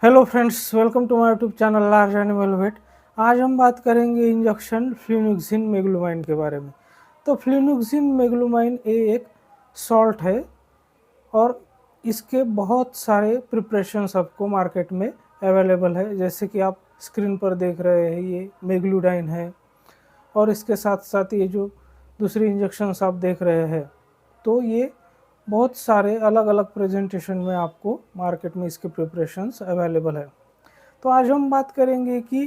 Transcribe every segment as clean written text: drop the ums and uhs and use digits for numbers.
Hello friends, welcome to my YouTube channel large animal vet. आज हम बात करेंगे इंजेक्शन फ्लूनिक्सिन मेग्लूमाइन के बारे में। तो फ्लूनिक्सिन मेग्लूमाइन ये एक सॉल्ट है और इसके बहुत सारे प्रिपरेशंस आपको मार्केट में अवेलेबल है। जैसे कि आप स्क्रीन पर देख रहे हैं, ये मेग्लूडाइन है और इसके साथ साथ ये जो दूसरी इंजेक्शन्स आप देख रहे हैं, तो ये बहुत सारे अलग अलग प्रेजेंटेशन में आपको मार्केट में इसके प्रिपरेशंस अवेलेबल है। तो आज हम बात करेंगे कि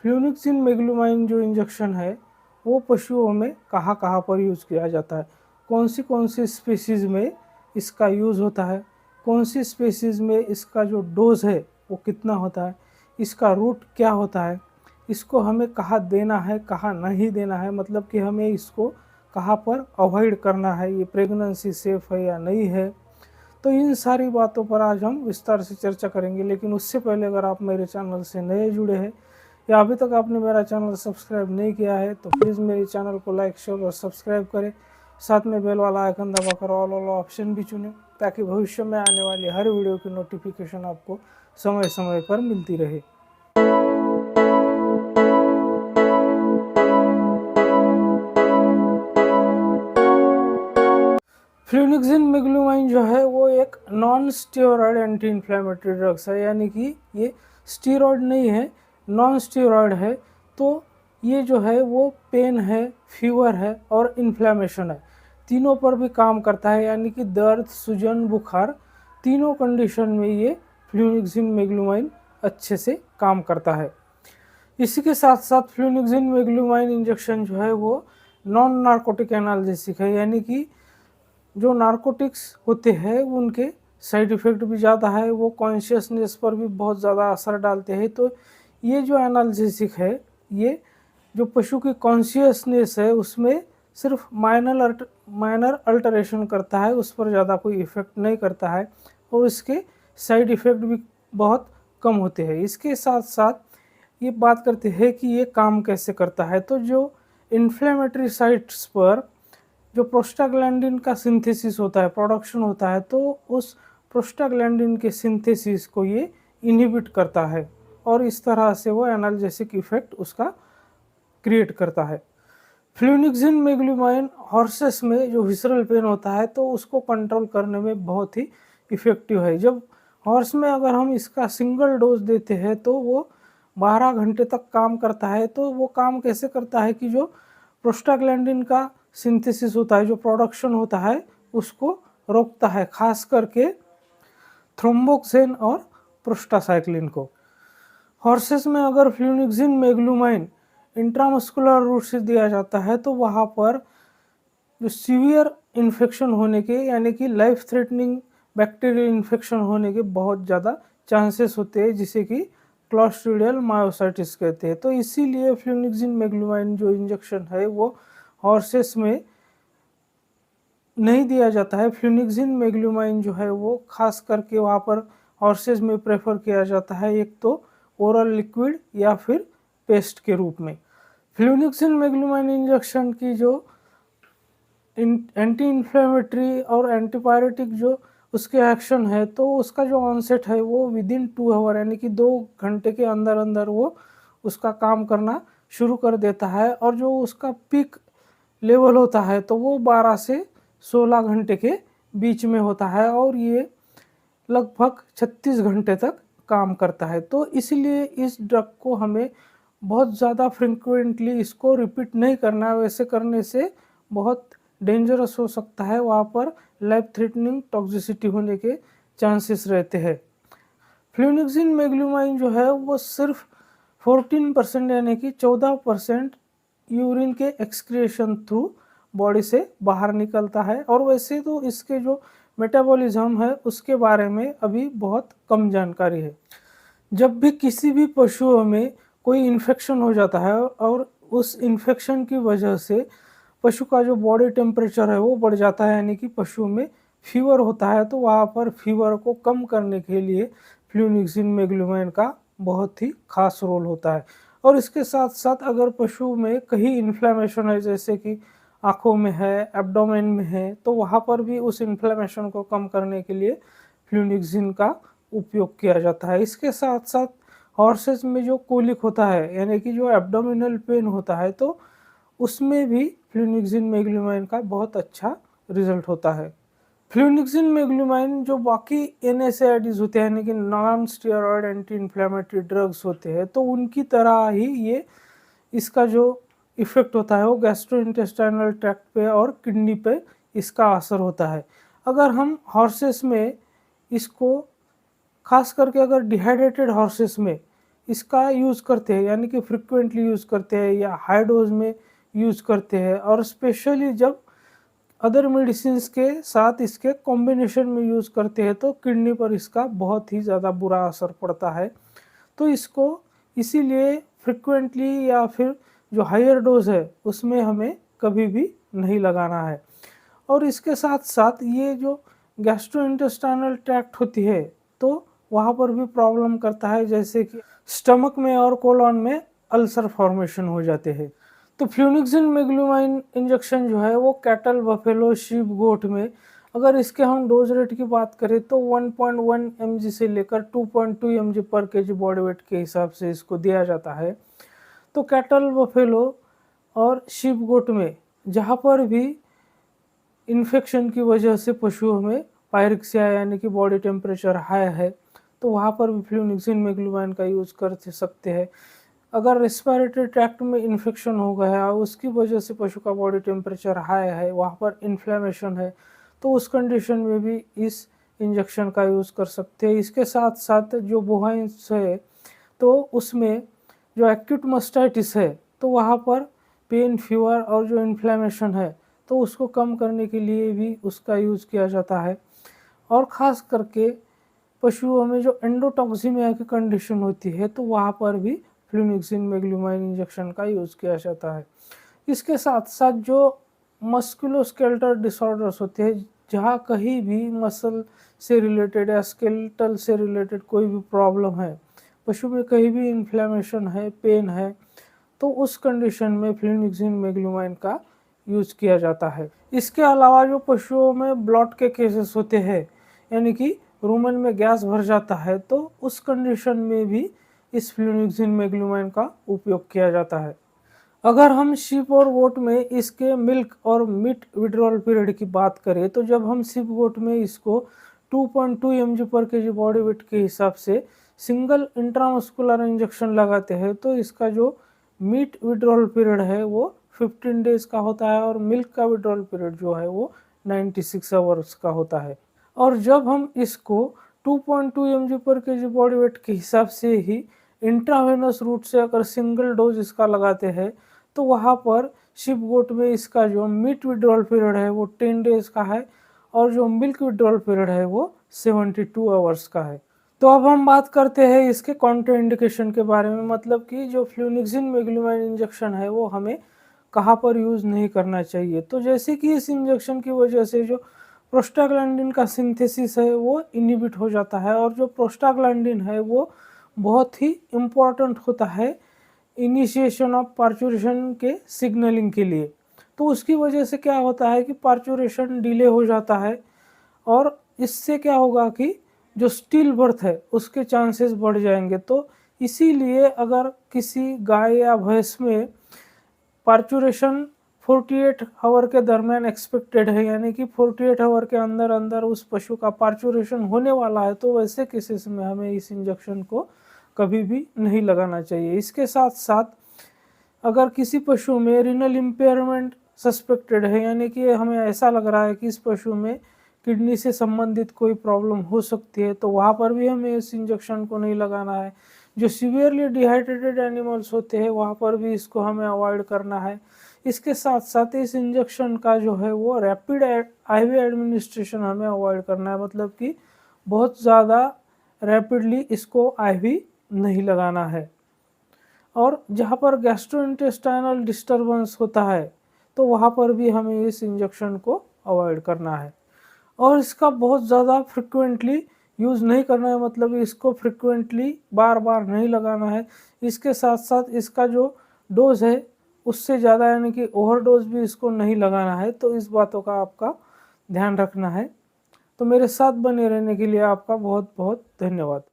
फ्लूनिक्सिन मेग्लूमाइन जो इंजेक्शन है वो पशुओं में कहाँ कहाँ पर यूज़ किया जाता है, कौन सी स्पीसीज़ में इसका यूज़ होता है, कौन सी स्पीसीज़ में इसका जो डोज है वो कितना होता है, इसका रूट क्या होता है, इसको हमें कहाँ देना है कहाँ नहीं देना है, मतलब कि हमें इसको कहाँ पर अवॉइड करना है, ये प्रेगनेंसी सेफ है या नहीं है। तो इन सारी बातों पर आज हम विस्तार से चर्चा करेंगे। लेकिन उससे पहले अगर आप मेरे चैनल से नए जुड़े हैं या अभी तक आपने मेरा चैनल सब्सक्राइब नहीं किया है तो प्लीज़ मेरे चैनल को लाइक शेयर और सब्सक्राइब करें। साथ में बेल वाला आइकन दबाकर ऑल ऑप्शन भी चुनें ताकि भविष्य में आने वाली हर वीडियो की नोटिफिकेशन आपको समय समय पर मिलती रहे। फ्लूनिक्सिन मेग्लूमाइन जो है वो एक non steroid anti inflammatory drugs है, यानी कि ये स्टेरॉयड नहीं है, नॉन स्टेरॉयड है। तो ये जो है वो पेन है, फीवर है और इन्फ्लेमेशन है, तीनों पर भी काम करता है। यानी कि दर्द, सूजन, बुखार, तीनों कंडीशन में ये फ्लूनिक्सिन मेग्लूमाइन अच्छे से काम करता है। इसी के साथ साथ फ्लूनिक्सिन मेग्लूमाइन इंजेक्शन जो है वो नॉन नार्कोटिक एनाल्जेसिक है, यानी कि जो नार्कोटिक्स होते हैं उनके साइड इफ़ेक्ट भी ज़्यादा है, वो कॉन्शियसनेस पर भी बहुत ज़्यादा असर डालते हैं। तो ये जो एनाल्जेसिक है, ये जो पशु की कॉन्शियसनेस है उसमें सिर्फ माइनर अल्टरेशन करता है, उस पर ज़्यादा कोई इफ़ेक्ट नहीं करता है और इसके साइड इफ़ेक्ट भी बहुत कम होते हैं। इसके साथ साथ ये बात करते हैं कि ये काम कैसे करता है। तो जो इन्फ्लेमेटरी साइट्स पर जो प्रोस्टाग्लैंडिन का सिंथेसिस होता है, प्रोडक्शन होता है, तो उस प्रोस्टाग्लैंडिन के सिंथेसिस को ये इनहिबिट करता है और इस तरह से वो एनाल्जेसिक इफेक्ट उसका क्रिएट करता है। फ्लूनिक्सिन मेग्लूमाइन हॉर्सेस में जो विसरल पेन होता है तो उसको कंट्रोल करने में बहुत ही इफ़ेक्टिव है। जब हॉर्स में अगर हम इसका सिंगल डोज देते हैं तो वो 12 घंटे तक काम करता है। तो वो काम कैसे करता है कि जो प्रोस्टाग्लैंडिन का सिंथेसिस होता है, जो प्रोडक्शन होता है, उसको रोकता है, खास करके थ्रोम्बोक्सिन और प्रोस्टासाइक्लिन को। हॉर्सेस में अगर फ्लूनिक्सिन मेग्लूमाइन इंट्रामस्कुलर रूट से दिया जाता है तो वहाँ पर जो सीवियर इन्फेक्शन होने के, यानी कि लाइफ थ्रेटनिंग बैक्टीरियल इन्फेक्शन होने के बहुत ज़्यादा चांसेस होते हैं, जिसे कि क्लॉस्ट्रिडियल मायोसाइटिस कहते हैं। तो इसीलिए फ्लूनिक्सिन मेग्लूमाइन जो इंजेक्शन है वो हॉर्सेस में नहीं दिया जाता है। फ्लूनिक्सिन मेग्लूमाइन जो है वो खास करके वहाँ पर हॉर्सेस में प्रेफर किया जाता है, एक तो ओरल लिक्विड या फिर पेस्ट के रूप में। फ्लूनिक्सिन मेग्लूमाइन इंजेक्शन की जो एंटी इन्फ्लेमेटरी और एंटीपायरेटिक जो उसके एक्शन है, तो उसका जो ऑनसेट है वो विदिन 2 आवर, यानी कि 2 घंटे के अंदर अंदर वो उसका काम करना शुरू कर देता है और जो उसका पीक लेवल होता है तो वो 12 से 16 घंटे के बीच में होता है और ये लगभग 36 घंटे तक काम करता है। तो इसलिए इस ड्रग को हमें बहुत ज़्यादा फ्रिक्वेंटली इसको रिपीट नहीं करना है, वैसे करने से बहुत डेंजरस हो सकता है, वहाँ पर लाइफ थ्रेटनिंग टॉक्सिसिटी होने के चांसेस रहते हैं। फ्लूनिक्सिन मेग्लूमाइन जो है वो सिर्फ 14% यानी कि 14% यूरिन के एक्सक्रिएशन थ्रू बॉडी से बाहर निकलता है और वैसे तो इसके जो मेटाबॉलिज्म है उसके बारे में अभी बहुत कम जानकारी है। जब भी किसी भी पशुओं में कोई इन्फेक्शन हो जाता है और उस इन्फेक्शन की वजह से पशु का जो बॉडी टेम्परेचर है वो बढ़ जाता है, यानी कि पशु में फीवर होता है, तो वहाँ पर फीवर को कम करने के लिए फ्लूनिक्सिन मेग्लूमाइन का बहुत ही खास रोल होता है। और इसके साथ साथ अगर पशु में कहीं इन्फ्लेमेशन है, जैसे कि आँखों में है, एब्डोमेन में है, तो वहाँ पर भी उस इन्फ्लेमेशन को कम करने के लिए फ्लूनिक्सिन का उपयोग किया जाता है। इसके साथ साथ हॉर्सेस में जो कोलिक होता है यानी कि जो एब्डोमिनल पेन होता है, तो उसमें भी फ्लुनिक्सिन मेग्लूमाइन का बहुत अच्छा रिजल्ट होता है। फ्लुनिक्सिन मेग्लूमाइन जो बाकी एनएसएआईडीज होते हैं यानी कि non steroid anti inflammatory drugs होते हैं, तो उनकी तरह ही ये इसका जो इफ़ेक्ट होता है वो गैस्ट्रोइंटेस्टाइनल ट्रैक्ट पे और किडनी पे इसका असर होता है। अगर हम हॉर्सेस में इसको खास करके अगर डिहाइड्रेटेड हॉर्सेस में इसका यूज़ करते हैं यानी कि फ्रिक्वेंटली यूज़ करते हैं या हाई डोज में यूज़ करते हैं, और स्पेशली जब अदर मेडिसिन्स के साथ इसके कॉम्बिनेशन में यूज़ करते हैं, तो किडनी पर इसका बहुत ही ज़्यादा बुरा असर पड़ता है। तो इसको इसीलिए फ्रिक्वेंटली या फिर जो हायर डोज है उसमें हमें कभी भी नहीं लगाना है। और इसके साथ साथ ये जो गैस्ट्रोइंटेस्टाइनल ट्रैक्ट होती है, तो वहाँ पर भी प्रॉब्लम करता है, जैसे कि स्टमक में और कोलॉन में अल्सर फॉर्मेशन हो जाते हैं। तो फ्लुनिक्सिन मेग्लूमाइन इंजेक्शन जो है वो कैटल, बफेलो, शीप, गोट में अगर इसके हम डोज रेट की बात करें तो 1.1 mg से लेकर 2.2 mg पर केजी बॉडी वेट के हिसाब से इसको दिया जाता है। तो कैटल, बफेलो और शीप, गोट में जहाँ पर भी इन्फेक्शन की वजह से पशुओं में पायरिक्सिया यानी कि बॉडी टेम्परेचर हाई है, तो वहाँ पर भी फ्लुनिक्सिन मेग्लूमाइन का यूज़ कर सकते हैं। अगर रेस्पिरेटरी ट्रैक्ट में इन्फेक्शन हो गया है, उसकी वजह से पशु का बॉडी टेम्परेचर हाई है, वहाँ पर इन्फ्लेमेशन है, तो उस कंडीशन में भी इस इंजेक्शन का यूज़ कर सकते हैं। इसके साथ साथ जो बोवाइन्स है, तो उसमें जो एक्यूट मास्टाइटिस है, तो वहाँ पर पेन, फीवर और जो इन्फ्लेमेशन है, तो उसको कम करने के लिए भी उसका यूज़ किया जाता है। और ख़ास करके पशुओं में जो एंडोटॉक्सिमिया की कंडीशन होती है, तो वहाँ पर भी फ्लुनिक्सिन मेग्लूमाइन इंजेक्शन का यूज़ किया जाता है। इसके साथ साथ जो मस्कुलोस्केलेटल डिसऑर्डर्स होते हैं, जहाँ कहीं भी मसल से रिलेटेड या स्केलेटल से रिलेटेड कोई भी प्रॉब्लम है, पशु में कहीं भी इन्फ्लेमेशन है, पेन है, तो उस कंडीशन में फ्लुनिक्सिन मेग्लूमाइन का यूज़ किया जाता है। इसके अलावा जो पशुओं में ब्लॉट के केसेस होते हैं यानी कि रूमेन में गैस भर जाता है, तो उस कंडीशन में भी इस फ्लुनिक्सिन मेग्लूमाइन का उपयोग किया जाता है। अगर हम शीप और गोट में इसके मिल्क और मीट विड्रॉल पीरियड की बात करें, तो जब हम शीप गोट में इसको 2.2 mg पर केजी बॉडी वेट के हिसाब से सिंगल इंट्रामस्कुलर इंजेक्शन लगाते हैं, तो इसका जो मीट विड्रॉल पीरियड है वो 15 डेज का होता है और मिल्क का विड्रॉल पीरियड जो है वो 96 आवर्स का होता है। और जब हम इसको 2.2 mg पर केजी बॉडी वेट के हिसाब से ही इंट्रावेनस रूट से अगर सिंगल डोज इसका लगाते हैं, तो वहाँ पर शीप गोट में इसका जो मीट विड्रॉल पीरियड है वो 10 डेज का है और जो मिल्क विड्रॉल पीरियड है वो 72 आवर्स का है। तो अब हम बात करते हैं इसके कॉन्ट्राइंडिकेशन के बारे में, मतलब कि जो फ्लुनिक्सिन मेग्लूमाइन इंजेक्शन है वो हमें कहाँ पर यूज़ नहीं करना चाहिए। तो जैसे कि इस इंजेक्शन की वजह से जो प्रोस्टाग्लैंडिन का सिंथेसिस है वो इनहिबिट हो जाता है, और जो प्रोस्टाग्लैंडिन है वो बहुत ही इम्पॉर्टेंट होता है इनिशिएशन ऑफ पार्चुरेशन के सिग्नलिंग के लिए। तो उसकी वजह से क्या होता है कि पार्चुरेशन डिले हो जाता है, और इससे क्या होगा कि जो स्टिल बर्थ है उसके चांसेस बढ़ जाएंगे। तो इसीलिए अगर किसी गाय या भैंस में पार्चुरेशन 48 आवर के दरमियान एक्सपेक्टेड है यानी कि 48 आवर के अंदर अंदर उस पशु का पार्चुरेशन होने वाला है, तो वैसे केसेस में हमें इस इंजेक्शन को कभी भी नहीं लगाना चाहिए। इसके साथ साथ अगर किसी पशु में रीनल इम्पेयरमेंट सस्पेक्टेड है यानी कि हमें ऐसा लग रहा है कि इस पशु में किडनी से संबंधित कोई प्रॉब्लम हो सकती है, तो वहाँ पर भी हमें इस इंजेक्शन को नहीं लगाना है। जो सीवियरली डिहाइड्रेटेड एनिमल्स होते हैं वहाँ पर भी इसको हमें अवॉइड करना है। इसके साथ साथ इस इंजेक्शन का जो है वो रैपिड आईवी एडमिनिस्ट्रेशन हमें अवॉइड करना है, मतलब कि बहुत ज़्यादा रैपिडली इसको आईवी नहीं लगाना है। और जहाँ पर गैस्ट्रोइंटेस्टाइनल डिस्टर्बेंस होता है, तो वहाँ पर भी हमें इस इंजेक्शन को अवॉइड करना है। और इसका बहुत ज़्यादा फ्रिक्वेंटली यूज़ नहीं करना है, मतलब इसको फ्रिक्वेंटली बार बार नहीं लगाना है। इसके साथ साथ इसका जो डोज है उससे ज़्यादा यानी कि ओवरडोज भी इसको नहीं लगाना है, तो इस बातों का आपका ध्यान रखना है। तो मेरे साथ बने रहने के लिए आपका बहुत बहुत धन्यवाद।